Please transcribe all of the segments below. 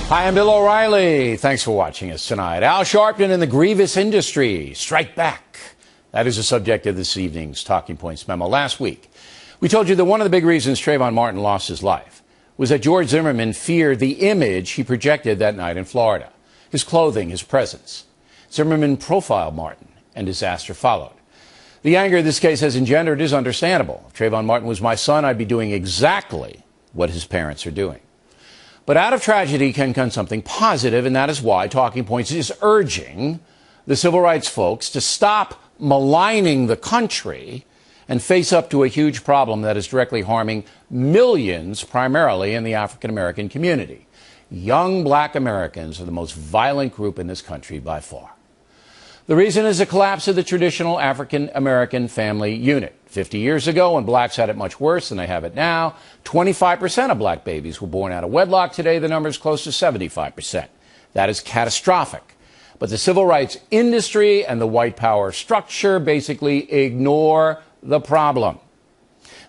Hi, I'm Bill O'Reilly. Thanks for watching us tonight. Al Sharpton and the grievance industry strike back. That is the subject of this evening's Talking Points memo. Last week, we told you that one of the big reasons Trayvon Martin lost his life was that George Zimmerman feared the image he projected that night in Florida. His clothing, his presence. Zimmerman profiled Martin, and disaster followed. The anger this case has engendered is understandable. If Trayvon Martin was my son, I'd be doing exactly what his parents are doing. But out of tragedy can come something positive, and that is why Talking Points is urging the civil rights folks to stop maligning the country and face up to a huge problem that is directly harming millions, primarily in the African American community. Young black Americans are the most violent group in this country by far. The reason is the collapse of the traditional African American family unit. 50 years ago, when blacks had it much worse than they have it now, 25% of black babies were born out of wedlock. Today, the number is close to 75%. That is catastrophic. But the civil rights industry and the white power structure basically ignore the problem.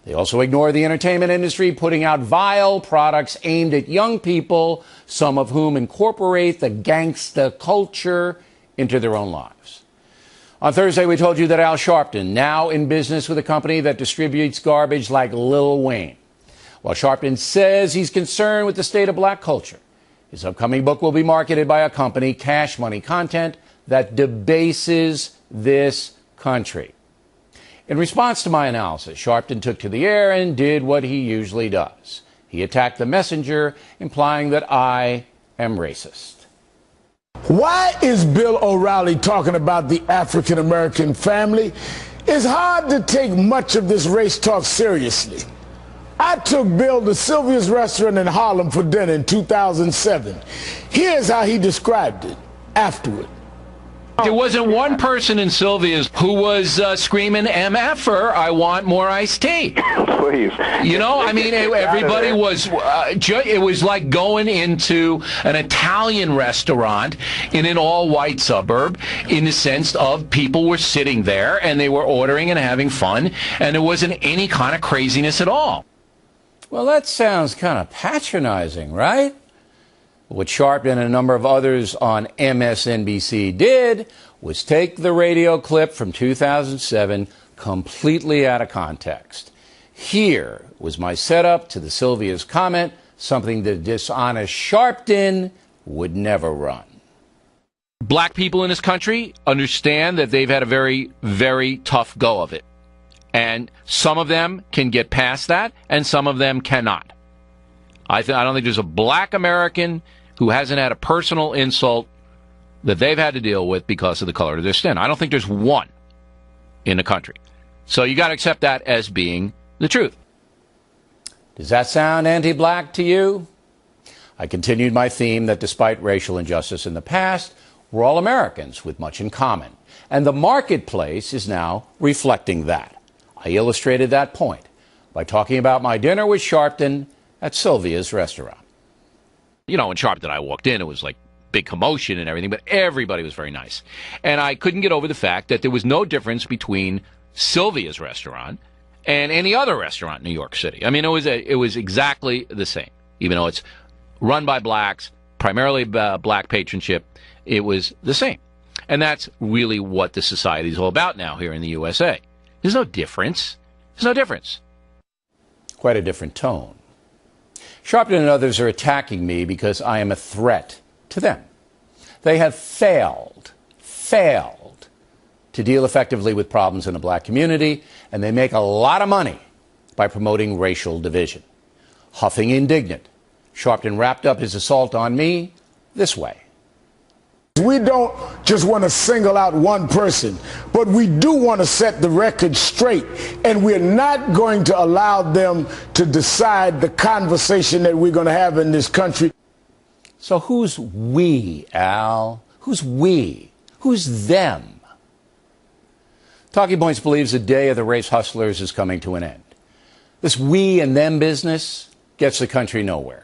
They also ignore the entertainment industry, putting out vile products aimed at young people, some of whom incorporate the gangsta culture into their own lives. On Thursday, we told you that Al Sharpton, now in business with a company that distributes garbage like Lil Wayne. While Sharpton says he's concerned with the state of black culture, his upcoming book will be marketed by a company, Cash Money Content, that debases this country. In response to my analysis, Sharpton took to the air and did what he usually does. He attacked the messenger, implying that I am racist. Why is Bill O'Reilly talking about the African American family? It's hard to take much of this race talk seriously. I took Bill to Sylvia's restaurant in Harlem for dinner in 2007. Here's how he described it afterward. There wasn't one person in Sylvia's who was screaming, MFer, I want more iced tea. Please. You know, I mean, everybody was, it was like going into an Italian restaurant in an all-white suburb, in the sense of people were sitting there and they were ordering and having fun, and there wasn't any kind of craziness at all. Well, that sounds kind of patronizing, right? What Sharpton and a number of others on MSNBC did was take the radio clip from 2007 completely out of context. Here was my setup to the Sylvia's comment, something the dishonest Sharpton would never run. Black people in this country understand that they've had a very, very tough go of it. And some of them can get past that, and some of them cannot. I don't think there's a black American who hasn't had a personal insult that they've had to deal with because of the color of their skin. I don't think there's one in the country. So you got to accept that as being the truth. Does that sound anti-black to you? I continued my theme that despite racial injustice in the past, we're all Americans with much in common. And the marketplace is now reflecting that. I illustrated that point by talking about my dinner with Sharpton at Sylvia's restaurant. You know, when Sharpton and I walked in, it was like big commotion and everything, but everybody was very nice. And I couldn't get over the fact that there was no difference between Sylvia's restaurant and any other restaurant in New York City. I mean, it was exactly the same. Even though it's run by blacks, primarily black patronship, it was the same. And that's really what the society is all about now here in the USA. There's no difference. There's no difference. Quite a different tone. Sharpton and others are attacking me because I am a threat to them. They have failed to deal effectively with problems in the black community, and they make a lot of money by promoting racial division. Huffing indignant, Sharpton wrapped up his assault on me this way. We don't just want to single out one person, but we do want to set the record straight, and we're not going to allow them to decide the conversation that we're going to have in this country. So who's we, Al? Who's we? Who's them? Talking Points believes the day of the race hustlers is coming to an end. This we and them business gets the country nowhere.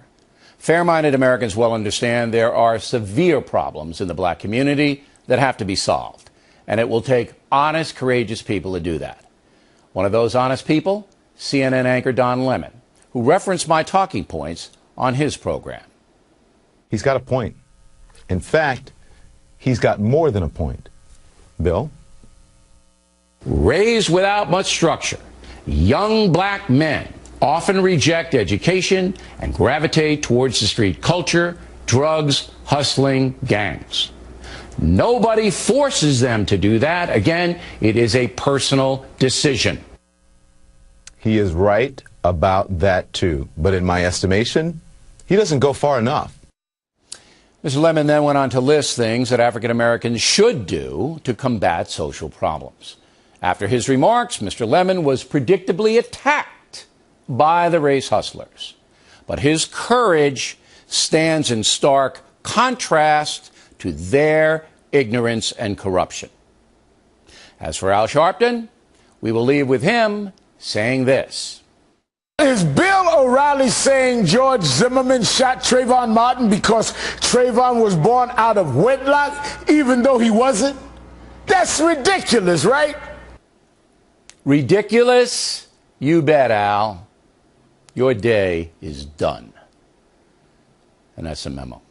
Fair-minded Americans well understand there are severe problems in the black community that have to be solved, and it will take honest, courageous people to do that. One of those honest people, CNN anchor Don Lemon, who referenced my talking points on his program. He's got a point. In fact, he's got more than a point. Bill? Raised without much structure, young black men often reject education and gravitate towards the street culture, drugs, hustling, gangs. Nobody forces them to do that. Again, it is a personal decision. He is right about that too. But in my estimation, he doesn't go far enough. Mr. Lemon then went on to list things that African Americans should do to combat social problems. After his remarks, Mr. Lemon was predictably attacked by the race hustlers. But his courage stands in stark contrast to their ignorance and corruption. As for Al Sharpton, we will leave with him saying this. Is Bill O'Reilly saying George Zimmerman shot Trayvon Martin because Trayvon was born out of wedlock, even though he wasn't? That's ridiculous, right? Ridiculous? You bet, Al. Your day is done. And that's a memo.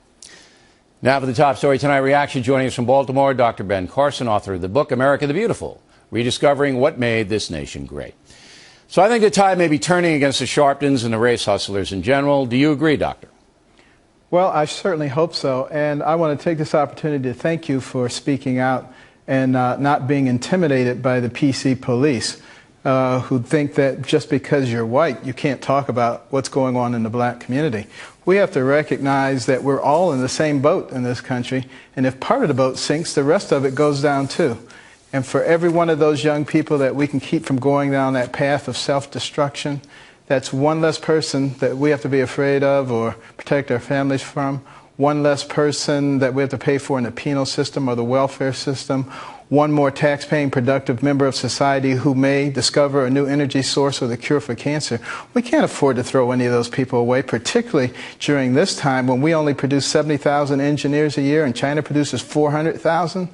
Now for the top story tonight, reaction. Joining us from Baltimore, Dr. Ben Carson, author of the book America the Beautiful, Rediscovering What Made This Nation Great. So I think the tide may be turning against the Sharptons and the race hustlers in general. Do you agree, Doctor? Well, I certainly hope so. And I want to take this opportunity to thank you for speaking out and not being intimidated by the PC police who think that just because you're white, you can't talk about what's going on in the black community. We have to recognize that we're all in the same boat in this country, and if part of the boat sinks, the rest of it goes down too. And for every one of those young people that we can keep from going down that path of self-destruction, that's one less person that we have to be afraid of or protect our families from, one less person that we have to pay for in the penal system or the welfare system, one more tax-paying productive member of society who may discover a new energy source or the cure for cancer. We can't afford to throw any of those people away, particularly during this time when we only produce 70,000 engineers a year and China produces 400,000.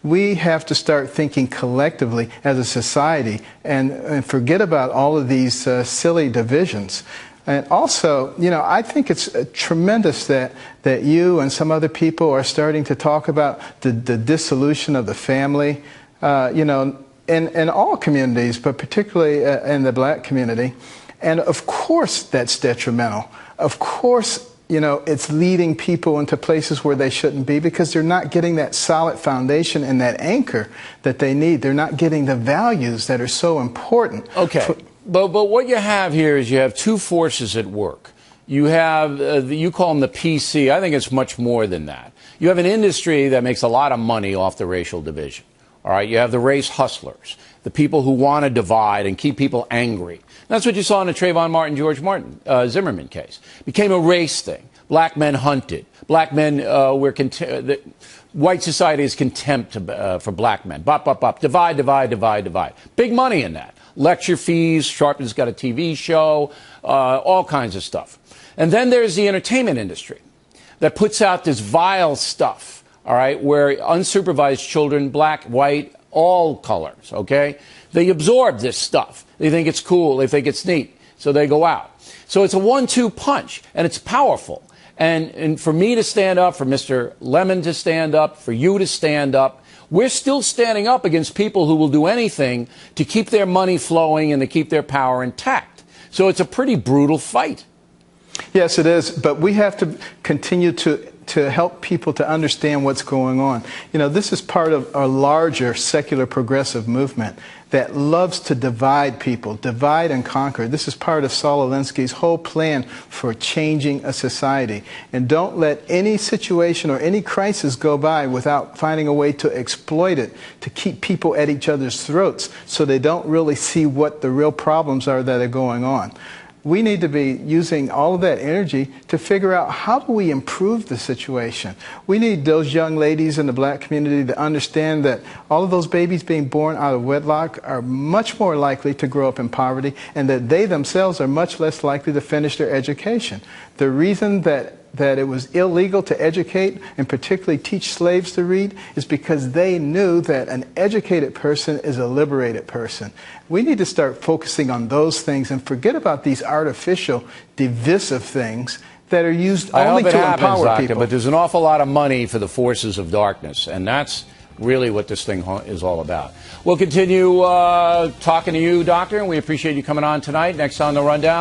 We have to start thinking collectively as a society and forget about all of these silly divisions. And also, you know, I think it's tremendous that you and some other people are starting to talk about the dissolution of the family, you know, in all communities, but particularly in the black community. And of course that's detrimental. Of course, you know, it's leading people into places where they shouldn't be because they're not getting that solid foundation and that anchor that they need. They're not getting the values that are so important. Okay. But what you have here is you have two forces at work. You have, you call them the PC. I think it's much more than that. You have an industry that makes a lot of money off the racial division. All right. You have the race hustlers, the people who want to divide and keep people angry. That's what you saw in the Trayvon Martin, George Martin, Zimmerman case. It became a race thing. Black men hunted. Black men were white society is contempt for black men. Bop, bop, bop. Divide, divide, divide, divide. Big money in that. Lecture fees. Sharpton's got a TV show. All kinds of stuff. And then there's the entertainment industry that puts out this vile stuff. All right, where unsupervised children, black, white, all colors. Okay, they absorb this stuff. They think it's cool. They think it's neat. So they go out. So it's a 1-2 punch, and it's powerful. And for me to stand up, for Mr. Lemon to stand up, for you to stand up, we're still standing up against people who will do anything to keep their money flowing and to keep their power intact. So it's a pretty brutal fight. Yes, it is. But we have to continue to help people to understand what's going on. You know, this is part of a larger secular progressive movement that loves to divide people, divide and conquer. This is part of Saul Alinsky's whole plan for changing a society. And don't let any situation or any crisis go by without finding a way to exploit it, to keep people at each other's throats so they don't really see what the real problems are that are going on. We need to be using all of that energy to figure out how do we improve the situation. We need those young ladies in the black community to understand that all of those babies being born out of wedlock are much more likely to grow up in poverty and that they themselves are much less likely to finish their education. The reason that it was illegal to educate and particularly teach slaves to read is because they knew that an educated person is a liberated person. We need to start focusing on those things and forget about these artificial, divisive things that are used I only hope it to happens, empower Doctor, people. but there's an awful lot of money for the forces of darkness, and that's really what this thing is all about. We'll continue talking to you, Doctor, and we appreciate you coming on tonight. Next on The Rundown.